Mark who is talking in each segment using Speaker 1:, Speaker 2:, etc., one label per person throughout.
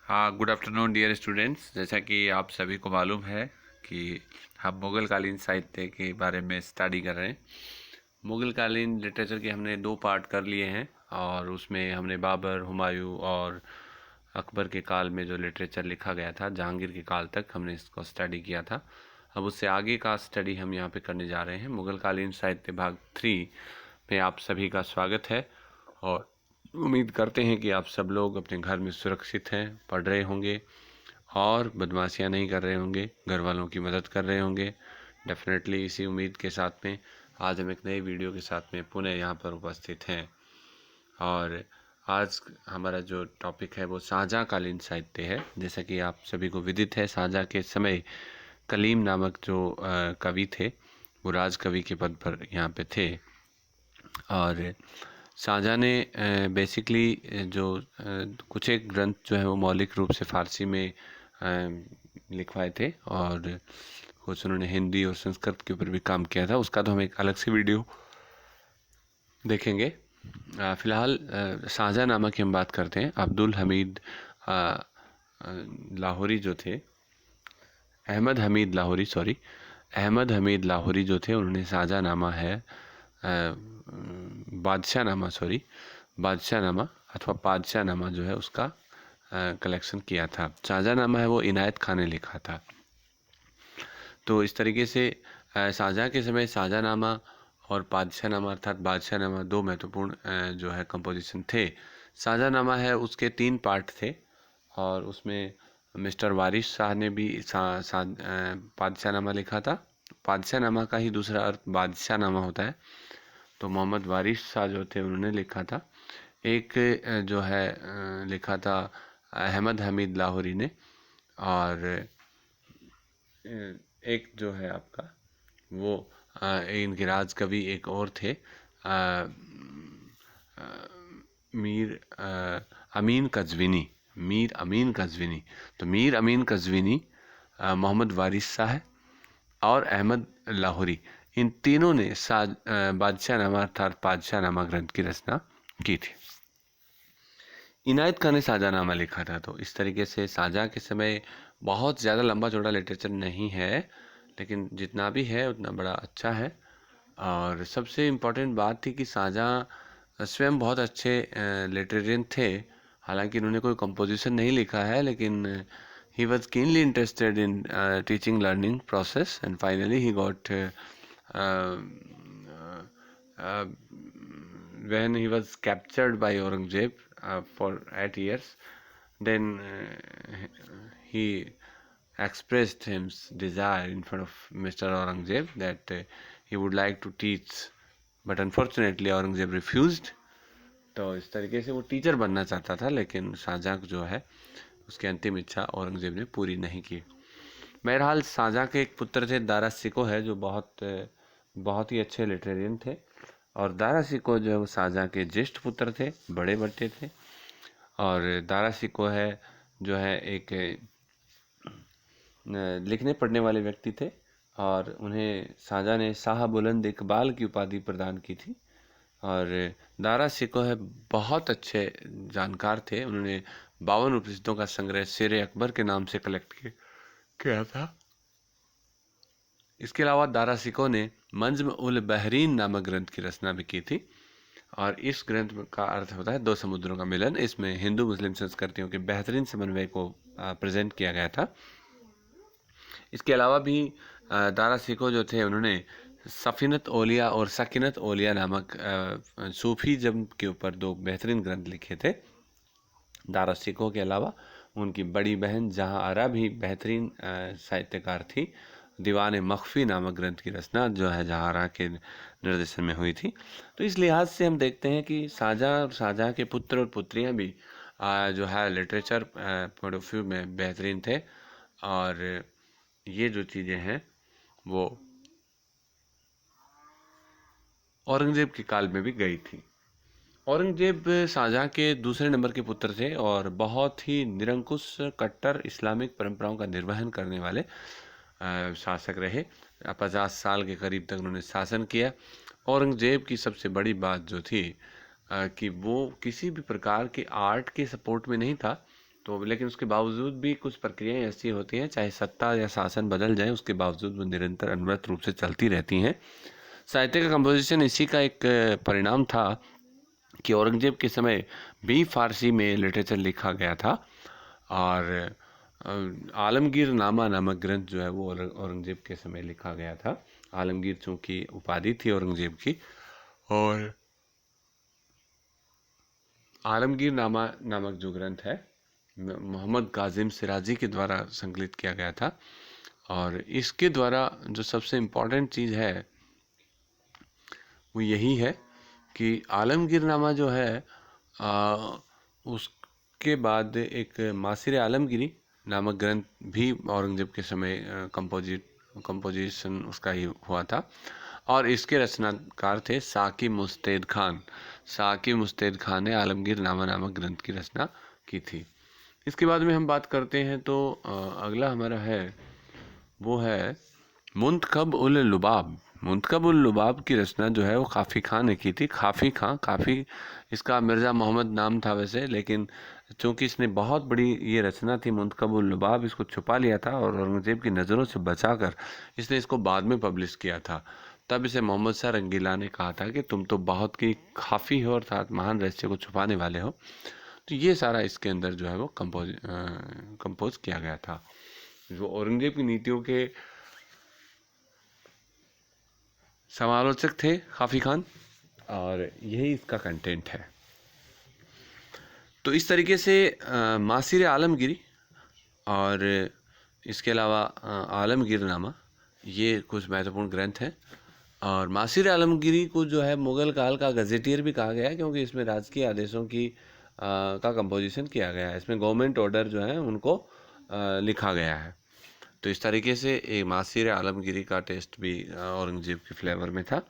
Speaker 1: हाँ, good afternoon dear students. जैसा कि आप सभी को मालूम है कि हम मुग़ल कालीन साहित्य के बारे में स्टडी कर रहे हैं। मुग़ल कालीन लिटरेचर के हमने 2 पार्ट कर लिए हैं और उसमें हमने बाबर, हुमायूं और अकबर के काल में जो लिटरेचर लिखा गया था, जहांगीर के काल तक हमने इसको स्टडी किया था। अब उससे आगे का स्टडी हम यहाँ पे करने जा रहे हैं। मुग़ल कालीन साहित्य भाग 3 में आप सभी का स्वागत है और उम्मीद करते हैं कि आप सब लोग अपने घर में सुरक्षित हैं, पढ़ रहे होंगे और बदमाशियां नहीं कर रहे होंगे, घर वालों की मदद कर रहे होंगे। डेफिनेटली इसी उम्मीद के साथ में आज हम एक नई वीडियो के साथ में पुनः यहाँ पर उपस्थित हैं और आज हमारा जो टॉपिक है वो शाहजहाँकालीन साहित्य है। जैसा कि आप सभी को विदित है, शाहजहाँ के समय कलीम नामक जो कवि थे वो राज कवि के पद पर यहाँ पे थे और शाहजहाँ ने बेसिकली जो कुछ एक ग्रंथ जो है वो मौलिक रूप से फ़ारसी में लिखवाए थे और कुछ उन्होंने हिंदी और संस्कृत के ऊपर भी काम किया था। उसका तो हम एक अलग से वीडियो देखेंगे। फ़िलहाल शाहजहाँ नामा की हम बात करते हैं। अब्दुल हमीद लाहौरी जो थे, अहमद हमीद लाहौरी जो थे, उन्होंने शाहजहाँ नामा है बादशाहनामा अथवा पादशाहनामा जो है उसका कलेक्शन किया था। शाहजहाँनामा है वो इनायत खान ने लिखा था। तो इस तरीके से शाहजहाँ के समय शाहजहाँनामा और पादशाहनामा अर्थात बादशाहनामा 2 महत्वपूर्ण जो है कंपोजिशन थे। शाहजहाँनामा है उसके 3 पार्ट थे और उसमें मिस्टर वारिस शाह ने भी पादशाहनामा लिखा था। पादशाहनामा का ही दूसरा अर्थ बादशाहनामा होता है। तो मोहम्मद वारिस शाह जो थे उन्होंने लिखा था। एक जो है लिखा था अहमद हमीद लाहौरी ने और एक जो है आपका वो इनके राज कवि एक और थे मीर अमीन कज़विनी। तो मीर अमीन कज़विनी, मोहम्मद वारिस शाह और अहमद लाहौरी, इन तीनों ने बादशाहनामा अर्थात पादशाहनामा ग्रंथ की रचना की थी। इनायत खान ने शाहजहाँनामा लिखा था। तो इस तरीके से शाहजहाँ के समय बहुत ज़्यादा लंबा चौड़ा लिटरेचर नहीं है, लेकिन जितना भी है उतना बड़ा अच्छा है। और सबसे इम्पोर्टेंट बात थी कि शाहजहाँ स्वयं बहुत अच्छे लिटरेरियन थे। हालांकि उन्होंने कोई कंपोजिशन नहीं लिखा है, लेकिन he was keenly interested in teaching learning process and finally he got when he was captured by Aurangzeb for 8 years, then he expressed his desire in front of Mr. Aurangzeb that he would like to teach, but unfortunately Aurangzeb refused. तो इस तरीके से वो teacher बनना चाहता था, लेकिन शाहजहाँ जो है उसकी अंतिम इच्छा औरंगजेब ने पूरी नहीं की। बहरहाल शाहजहाँ के एक पुत्र थे दारा शिकोह है, जो बहुत ही अच्छे लिटरेरियन थे और दारा शिकोह जो है वो शाहजहाँ के ज्येष्ठ पुत्र थे, बड़े बेटे थे। और दारा शिकोह है जो है एक लिखने पढ़ने वाले व्यक्ति थे और उन्हें शाहजहाँ ने शाह बुलंद इकबाल की उपाधि प्रदान की थी। और दारा शिकोह बहुत अच्छे जानकार थे। उन्होंने 52 उपनिषदों का संग्रह शेर अकबर के नाम से कलेक्ट किया था। इसके अलावा दारा शिकोह ने मंज्म उल बहरीन नामक ग्रंथ की रचना भी की थी और इस ग्रंथ का अर्थ होता है 2 समुद्रों का मिलन। इसमें हिंदू मुस्लिम संस्कृतियों के बेहतरीन समन्वय को प्रेजेंट किया गया था। इसके अलावा भी दारा शिकोह जो थे उन्होंने सफ़ीनत ओलिया और सकीनत ओलिया नामक सूफीज़म के ऊपर 2 बेहतरीन ग्रंथ लिखे थे। दारा शिकोह के अलावा उनकी बड़ी बहन जहाँ आरा भी बेहतरीन साहित्यकार थी। दीवान मख्फी नामक ग्रंथ की रचना जो है जहाँ आरा के निर्देशन में हुई थी। तो इस लिहाज से हम देखते हैं कि शाहजहाँ और शाहजहाँ के पुत्र और पुत्रियाँ भी जो है लिटरेचर पॉइंट ऑफ व्यू में बेहतरीन थे और ये जो चीज़ें हैं वो औरंगजेब के काल में भी गई थी। औरंगजेब शाहजहाँ के दूसरे नंबर के पुत्र थे और बहुत ही निरंकुश कट्टर इस्लामिक परंपराओं का निर्वहन करने वाले शासक रहे। 50 साल के करीब तक उन्होंने शासन किया। औरंगजेब की सबसे बड़ी बात जो थी कि वो किसी भी प्रकार के आर्ट के सपोर्ट में नहीं था, तो लेकिन उसके बावजूद भी कुछ प्रक्रियाएं ऐसी होती हैं, चाहे सत्ता या शासन बदल जाए, उसके बावजूद वो निरंतर अनवरत रूप से चलती रहती हैं। साहित्य का कंपोजिशन इसी का एक परिणाम था कि औरंगजेब के समय भी फारसी में लिटरेचर लिखा गया था। और आलमगीर नामा नामक ग्रंथ जो है वो औरंगजेब के समय लिखा गया था। आलमगीर चूँकि उपाधि थी औरंगजेब की, और आलमगीर नामा नामक जो ग्रंथ है मोहम्मद काजिम सिराजी के द्वारा संकलित किया गया था। और इसके द्वारा जो सबसे इम्पोर्टेंट चीज़ है वो यही है कि आलमगीरनामा जो है उसके बाद एक मासिर आलमगीरी नामक ग्रंथ भी औरंगजेब के समय कंपोजिशन उसका ही हुआ था। और इसके रचनाकार थे साकी मुस्तैद खान। साकी मुस्तैद खान ने आलमगीर नामा नामक ग्रंथ की रचना की थी। इसके बाद में हम बात करते हैं तो अगला हमारा है वो है मुंतखब उल लुबाब। मुंतखब उल लुबाब की रचना जो है वो काफ़ी खां ने की थी। काफ़ी इसका मिर्ज़ा मोहम्मद नाम था वैसे, लेकिन चूँकि इसने बहुत बड़ी ये रचना थी मुंतखब उल लुबाब, इसको छुपा लिया था और औरंगज़ेब की नज़रों से बचाकर इसने इसको बाद में पब्लिश किया था। तब इसे मोहम्मद शाह रंगीला ने कहा था कि तुम तो बहुत की काफ़ी हो अर्थात महान रहस्य को छुपाने वाले हो। तो ये सारा इसके अंदर जो है वो कंपोज किया गया था। जो औरंगजेब की नीतियों के समालोचक थे काफ़ी खान, और यही इसका कंटेंट है। तो इस तरीके से मासिर आलमगीरी और इसके अलावा आलमगीरनामा ये कुछ महत्वपूर्ण ग्रंथ हैं। और मासिर आलमगीरी को जो है मुग़ल काल का गजेटियर भी कहा गया है, क्योंकि इसमें राजकीय आदेशों की का कंपोजिशन किया गया है। इसमें गवर्नमेंट ऑर्डर जो है उनको लिखा गया है। तो इस तरीके से एक मासिर आलमगीरी का टेस्ट भी औरंगज़ेब के फ्लेवर में था।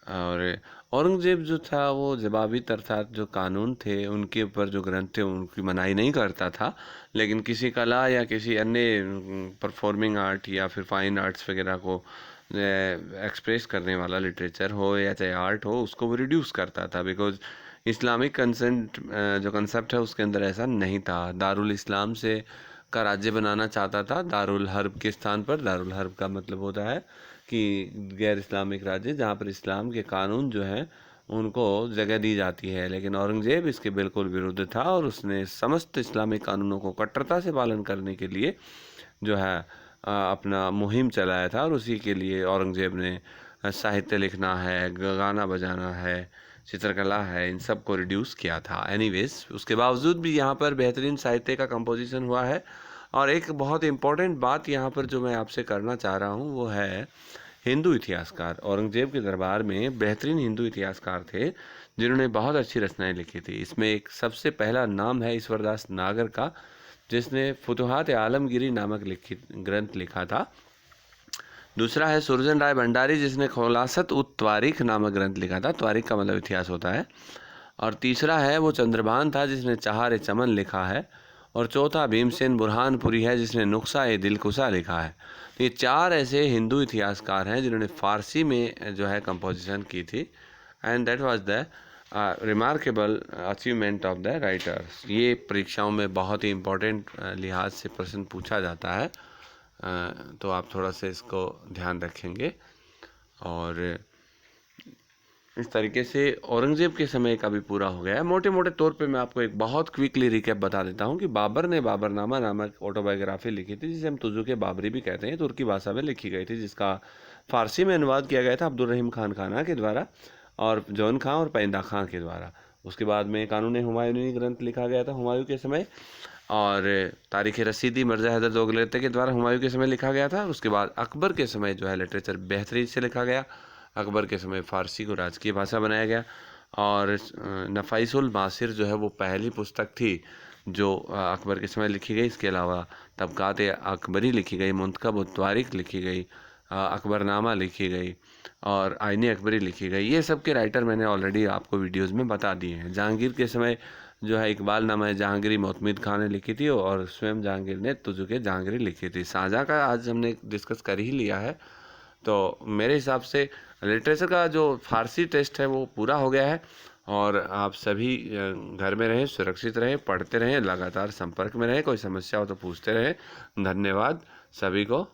Speaker 1: और औरंगज़ेब जो था वो ज़वाबित अर्थात जो कानून थे उनके ऊपर जो ग्रंथ थे उनकी मनाही नहीं करता था, लेकिन किसी कला या किसी अन्य परफॉर्मिंग आर्ट या फिर फाइन आर्ट्स वगैरह को एक्सप्रेस करने वाला लिटरेचर हो या चाहे आर्ट हो, उसको वो रिड्यूस करता था। बिकॉज इस्लामिक कंसेंट जो कंसेप्ट है उसके अंदर ऐसा नहीं था। दारुल इस्लाम से का राज्य बनाना चाहता था दारुल हर्ब के स्थान पर। दारुल हर्ब का मतलब होता है कि गैर इस्लामिक राज्य जहाँ पर इस्लाम के कानून जो हैं उनको जगह दी जाती है। लेकिन औरंगज़ेब इसके बिल्कुल विरुद्ध था और उसने समस्त इस्लामिक कानूनों को कट्टरता से पालन करने के लिए जो है अपना मुहिम चलाया था। और उसी के लिए औरंगज़ेब ने साहित्य लिखना है, गाना बजाना है, चित्रकला है, इन सब को रिड्यूस किया था। एनीवेज उसके बावजूद भी यहाँ पर बेहतरीन साहित्य का कंपोजिशन हुआ है। और एक बहुत इम्पॉर्टेंट बात यहाँ पर जो मैं आपसे करना चाह रहा हूँ वो है हिंदू इतिहासकार। औरंगज़ेब के दरबार में बेहतरीन हिंदू इतिहासकार थे जिन्होंने बहुत अच्छी रचनाएं लिखी थी। इसमें एक सबसे पहला नाम है ईश्वरदास नागर का, जिसने फुतुहात आलमगीरी नामक ग्रंथ लिखा था। दूसरा है सुरजन राय भंडारी, जिसने खुलासत उत त्वारीख नामक ग्रंथ लिखा था। त्वारीख का मतलब इतिहास होता है। और तीसरा है वो चंद्रभान था, जिसने चहार चमन लिखा है। और चौथा भीमसेन बुरहानपुरी है, जिसने नुक्सा ए दिलकुशा लिखा है। तो ये चार ऐसे हिंदू इतिहासकार हैं जिन्होंने फ़ारसी में जो है कंपोजिशन की थी। And that was the remarkable achievement of the writers. ये परीक्षाओं में बहुत ही इम्पोर्टेंट लिहाज से प्रश्न पूछा जाता है, तो आप थोड़ा सा इसको ध्यान रखेंगे। और इस तरीके से औरंगज़ेब के समय का भी पूरा हो गया है। मोटे मोटे तौर पे मैं आपको एक बहुत क्विकली रिकैप बता देता हूँ कि बाबर ने बाबरनामा नामक ऑटोबायोग्राफी लिखी थी, जिसे हम तुजुके बाबरी भी कहते हैं। तुर्की भाषा में लिखी गई थी, जिसका फ़ारसी में अनुवाद किया गया था अब्दुल रहीम खान खाना के द्वारा और जौन खां और पैंदा खां के द्वारा। उसके बाद में कानून हुमायूनी ग्रंथ लिखा गया था हुमायूं के समय। और तारीख़ रसीदी मिर्ज़ा हैदर दोगलते के द्वारा हुमायूं के समय लिखा गया था। उसके बाद अकबर के समय जो है लिटरेचर बेहतरीन से लिखा गया। अकबर के समय फ़ारसी को राजकीय भाषा बनाया गया। और नफ़ाइसुल मासिर जो है वो पहली पुस्तक थी जो अकबर के समय लिखी गई। इसके अलावा तबक़ात अकबरी लिखी गई, मुंतखब उत त्वारीख लिखी गई, अकबरनामा लिखी गई और आईन अकबरी लिखी गई। ये सब के राइटर मैंने ऑलरेडी आपको वीडियोज़ में बता दिए हैं। जहांगीर के समय जो है इकबाल नामा जहांगीरी मोतमिद खान ने लिखी थी और स्वयं जहांगीर ने तुजुके जहांगीरी लिखी थी। शाहजहाँ का आज हमने डिस्कस कर ही लिया है। तो मेरे हिसाब से लिटरेचर का जो फ़ारसी टेस्ट है वो पूरा हो गया है। और आप सभी घर में रहें, सुरक्षित रहें, पढ़ते रहें, लगातार संपर्क में रहें, कोई समस्या हो तो पूछते रहें। धन्यवाद सभी को।